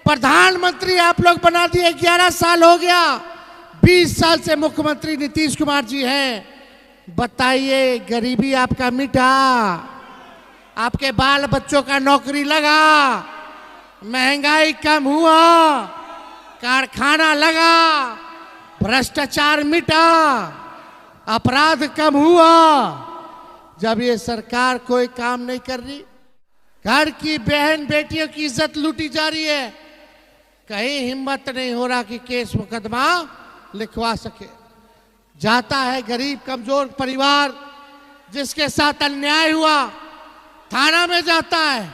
प्रधानमंत्री आप लोग बना दिए, 11 साल हो गया। 20 साल से मुख्यमंत्री नीतीश कुमार जी हैं। बताइए, गरीबी आपका मिटा, आपके बाल बच्चों का नौकरी लगा, महंगाई कम हुआ, कारखाना लगा, भ्रष्टाचार मिटा, अपराध कम हुआ। जब ये सरकार कोई काम नहीं कर रही, घर की बहन बेटियों की इज्जत लूटी जा रही है, कहीं हिम्मत नहीं हो रहा कि केस मुकदमा लिखवा सके। जाता है गरीब कमजोर परिवार जिसके साथ अन्याय हुआ, थाना में जाता है,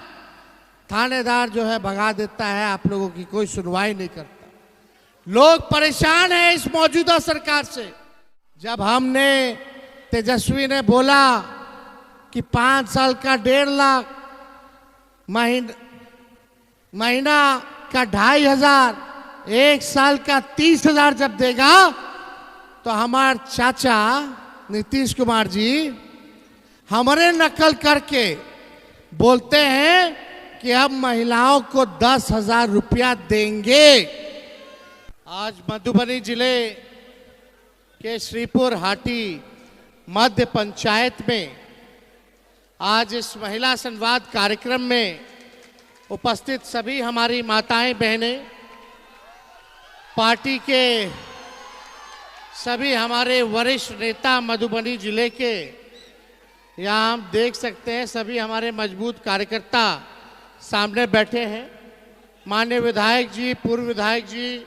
थानेदार जो है भगा देता है, आप लोगों की कोई सुनवाई नहीं करता। लोग परेशान हैं इस मौजूदा सरकार से। जब हमने तेजस्वी ने बोला कि 5 साल का 1.5 लाख, महीना का 2,500, 1 साल का 30,000 जब देगा, तो हमारे चाचा नीतीश कुमार जी हमारे नकल करके बोलते हैं कि अब महिलाओं को 10,000 रुपया देंगे। आज मधुबनी जिले के श्रीपुर हाटी मध्य पंचायत में आज इस महिला संवाद कार्यक्रम में उपस्थित सभी हमारी माताएं बहनें, पार्टी के सभी हमारे वरिष्ठ नेता मधुबनी जिले के, यहाँ हम देख सकते हैं सभी हमारे मजबूत कार्यकर्ता सामने बैठे हैं। माननीय विधायक जी, पूर्व विधायक जी,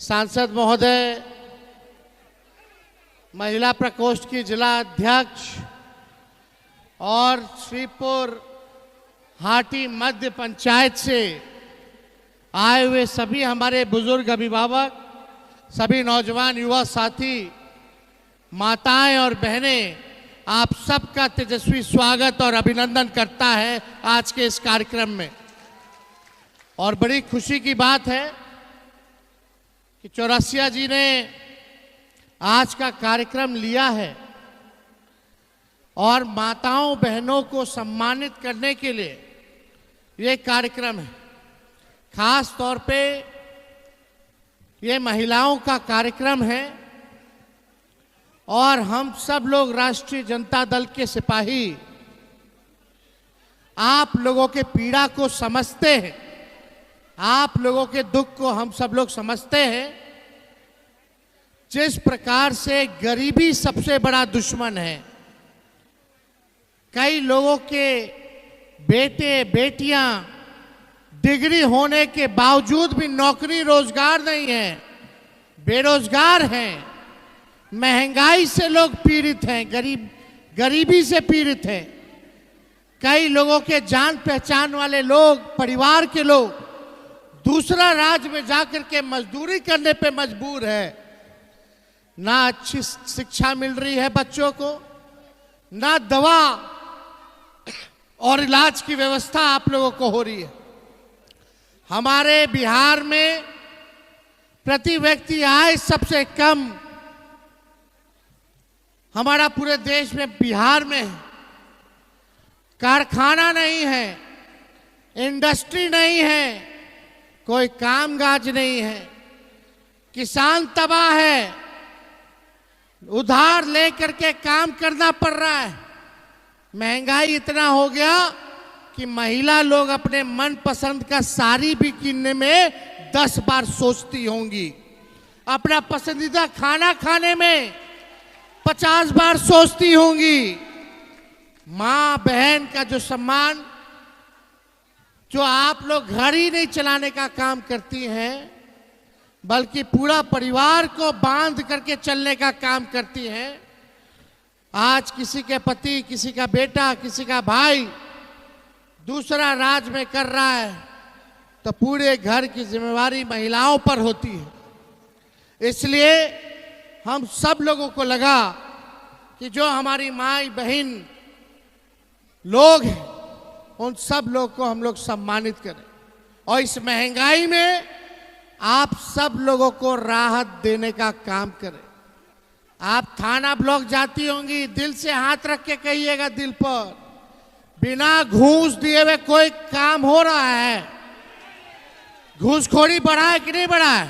सांसद महोदय, महिला प्रकोष्ठ की जिला अध्यक्ष और श्रीपुर हाटी मध्य पंचायत से आए हुए सभी हमारे बुजुर्ग अभिभावक, सभी नौजवान युवा साथी, माताएं और बहनें, आप सबका तेजस्वी स्वागत और अभिनंदन करता है आज के इस कार्यक्रम में। और बड़ी खुशी की बात है कि चौरसिया जी ने आज का कार्यक्रम लिया है और माताओं बहनों को सम्मानित करने के लिए ये कार्यक्रम है। खास तौर पे ये महिलाओं का कार्यक्रम है और हम सब लोग राष्ट्रीय जनता दल के सिपाही आप लोगों के पीड़ा को समझते हैं, आप लोगों के दुख को हम सब लोग समझते हैं। जिस प्रकार से गरीबी सबसे बड़ा दुश्मन है, कई लोगों के बेटे बेटियां डिग्री होने के बावजूद भी नौकरी रोजगार नहीं है, बेरोजगार हैं, महंगाई से लोग पीड़ित हैं, गरीबी से पीड़ित हैं। कई लोगों के जान पहचान वाले लोग, परिवार के लोग दूसरा राज्य में जाकर के मजदूरी करने पे मजबूर है। ना अच्छी शिक्षा मिल रही है बच्चों को, ना दवा और इलाज की व्यवस्था आप लोगों को हो रही है। हमारे बिहार में प्रति व्यक्ति आय सबसे कम हमारा पूरे देश में बिहार में है। कारखाना नहीं है, इंडस्ट्री नहीं है, कोई कामकाज नहीं है, किसान तबाह है, उधार लेकर के काम करना पड़ रहा है। महंगाई इतना हो गया कि महिला लोग अपने मनपसंद का साड़ी भी किनने में 10 बार सोचती होंगी, अपना पसंदीदा खाना खाने में 50 बार सोचती होंगी। माँ बहन का जो सम्मान, जो आप लोग घर ही नहीं चलाने का काम करती हैं, बल्कि पूरा परिवार को बांध करके चलने का काम करती हैं। आज किसी के पति, किसी का बेटा, किसी का भाई दूसरा राज्य में कर रहा है तो पूरे घर की जिम्मेवारी महिलाओं पर होती है। इसलिए हम सब लोगों को लगा कि जो हमारी माई बहन लोग हैं, उन सब लोग को हम लोग सम्मानित करें और इस महंगाई में आप सब लोगों को राहत देने का काम करें। आप थाना ब्लॉक जाती होंगी, दिल से हाथ रख के कहिएगा दिल पर, बिना घूस दिए हुए कोई काम हो रहा है? घूसखोरी बढ़ा है कि नहीं बढ़ा है?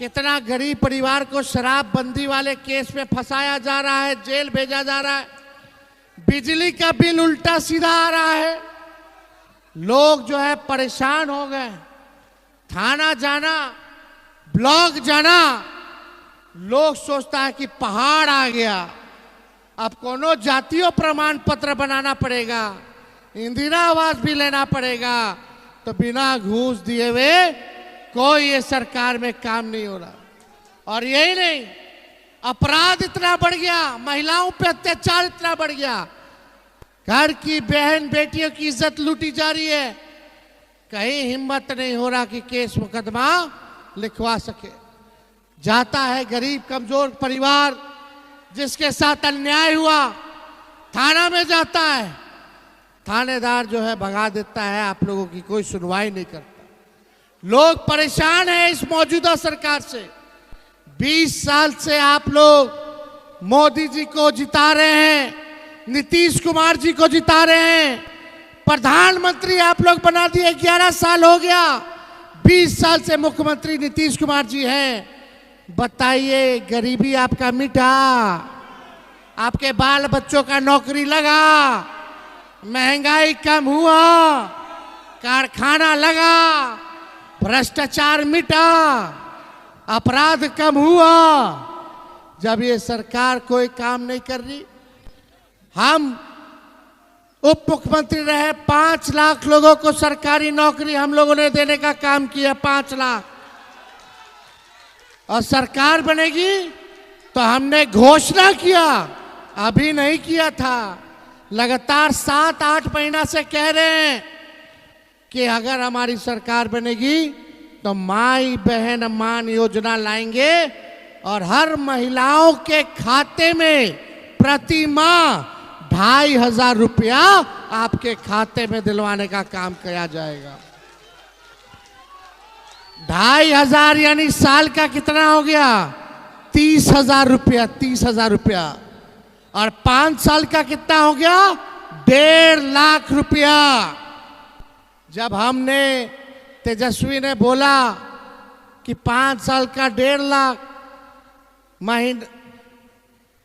कितना गरीब परिवार को शराबबंदी वाले केस में फंसाया जा रहा है, जेल भेजा जा रहा है, बिजली का बिल उल्टा सीधा आ रहा है, लोग जो है परेशान हो गए। थाना जाना, ब्लॉक जाना, लोग सोचता है कि पहाड़ आ गया, अब कोनो जातीय प्रमाण पत्र बनाना पड़ेगा, इंदिरा आवास भी लेना पड़ेगा, तो बिना घूस दिए हुए कोई ये सरकार में काम नहीं हो रहा। और यही नहीं, अपराध इतना बढ़ गया, महिलाओं पे अत्याचार इतना बढ़ गया, घर की बहन बेटियों की इज्जत लूटी जा रही है, कहीं हिम्मत नहीं हो रहा कि केस मुकदमा लिखवा सके। जाता है गरीब कमजोर परिवार जिसके साथ अन्याय हुआ, थाना में जाता है, थानेदार जो है भगा देता है, आप लोगों की कोई सुनवाई नहीं करता। लोग परेशान हैं इस मौजूदा सरकार से। 20 साल से आप लोग मोदी जी को जिता रहे हैं, नीतीश कुमार जी को जिता रहे हैं, प्रधानमंत्री आप लोग बना दिए, 11 साल हो गया, 20 साल से मुख्यमंत्री नीतीश कुमार जी हैं। बताइए, गरीबी आपका मिटा, आपके बाल बच्चों का नौकरी लगा, महंगाई कम हुआ, कारखाना लगा, भ्रष्टाचार मिटा, अपराध कम हुआ। जब ये सरकार कोई काम नहीं कर रही, हम उप मुख्यमंत्री रहे, 5 लाख लोगों को सरकारी नौकरी हम लोगों ने देने का काम किया, 5 लाख। और सरकार बनेगी तो हमने घोषणा किया, अभी नहीं किया था, लगातार 7-8 महीना से कह रहे हैं कि अगर हमारी सरकार बनेगी तो माई बहन मान योजना लाएंगे और हर महिलाओं के खाते में प्रति माह 2,500 रुपया आपके खाते में दिलवाने का काम किया जाएगा। 2,500 यानी साल का कितना हो गया? 30,000 रुपया, 30,000 रुपया। और 5 साल का कितना हो गया? 1.5 लाख रुपया। जब हमने तेजस्वी ने बोला कि 5 साल का 1.5 लाख,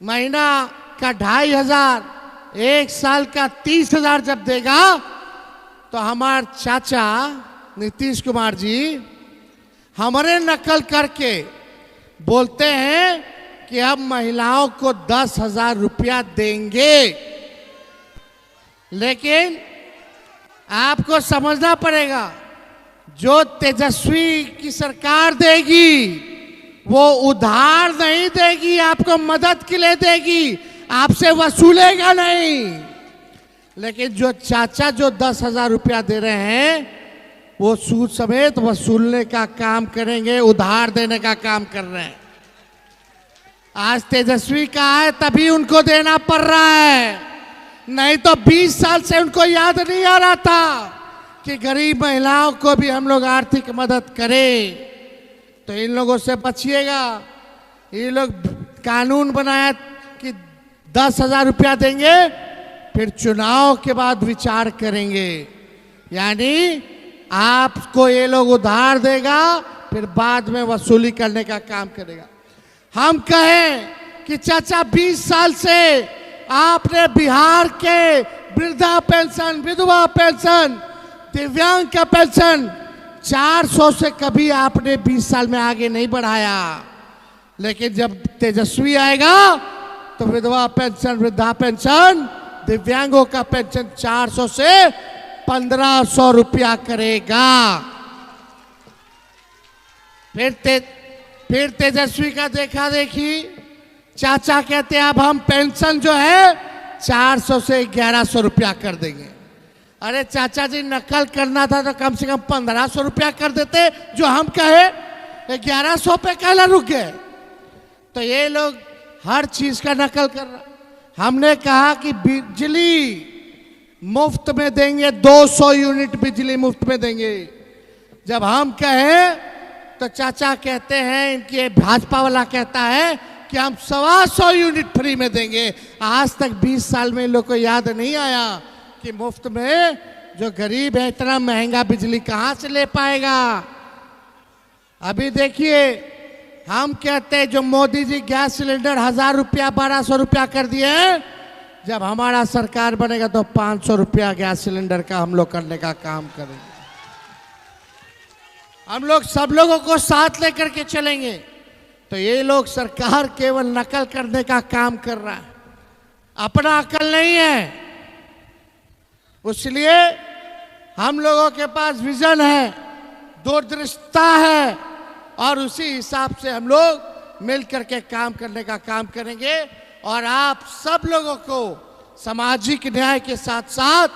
महीना का 2,500, 1 साल का 30,000 जब देगा, तो हमारे चाचा नीतीश कुमार जी हमारे नकल करके बोलते हैं कि अब महिलाओं को 10,000 रुपया देंगे। लेकिन आपको समझना पड़ेगा, जो तेजस्वी की सरकार देगी वो उधार नहीं देगी, आपको मदद के लिए देगी, आपसे वसूलेगा नहीं। लेकिन जो चाचा जो 10,000 रुपया दे रहे हैं वो सूद समेत वसूलने का काम करेंगे, उधार देने का काम कर रहे हैं। आज तेजस्वी का है तभी उनको देना पड़ रहा है, नहीं तो 20 साल से उनको याद नहीं आ रहा था कि गरीब महिलाओं को भी हम लोग आर्थिक मदद करें। तो इन लोगों से बचिएगा। ये लोग कानून बनाया कि 10,000 रुपया देंगे, फिर चुनाव के बाद विचार करेंगे। यानी आपको ये लोग उधार देगा, फिर बाद में वसूली करने का काम करेगा। हम कहें कि चाचा 20 साल से आपने बिहार के वृद्धा पेंशन, विधवा पेंशन, दिव्यांग का पेंशन 400 से कभी आपने 20 साल में आगे नहीं बढ़ाया। लेकिन जब तेजस्वी आएगा तो विधवा पेंशन, वृद्धा पेंशन, दिव्यांगों का पेंशन 400 से 1,500 रुपया करेगा। फिर तेजस्वी का देखा देखी, चाचा कहते हैं अब हम पेंशन जो है 400 से 1,100 रुपया कर देंगे। अरे चाचा जी, नकल करना था तो कम से कम 1,500 रुपया कर देते, जो हम कहे 1,100 पे कहला रुक गए। तो ये लोग हर चीज का नकल कर रहा। हमने कहा कि बिजली मुफ्त में देंगे, 200 यूनिट बिजली मुफ्त में देंगे। जब हम कहें तो चाचा कहते हैं, इनके भाजपा वाला कहता है कि हम 125 यूनिट फ्री में देंगे। आज तक 20 साल में इन लोग को याद नहीं आया कि मुफ्त में जो गरीब है इतना महंगा बिजली कहां से ले पाएगा। अभी देखिए, हम कहते हैं जो मोदी जी गैस सिलेंडर 1000 रुपया 1200 रुपया कर दिए हैं, जब हमारा सरकार बनेगा तो 500 रुपया गैस सिलेंडर का हम लोग करने का काम करेंगे। हम लोग सब लोगों को साथ लेकर के चलेंगे। तो ये लोग सरकार केवल नकल करने का काम कर रहा है, अपना अकल नहीं है। इसलिए हम लोगों के पास विजन है, दूरदृष्टता है, और उसी हिसाब से हम लोग मिलकर के काम करने का काम करेंगे। और आप सब लोगों को सामाजिक न्याय के साथ साथ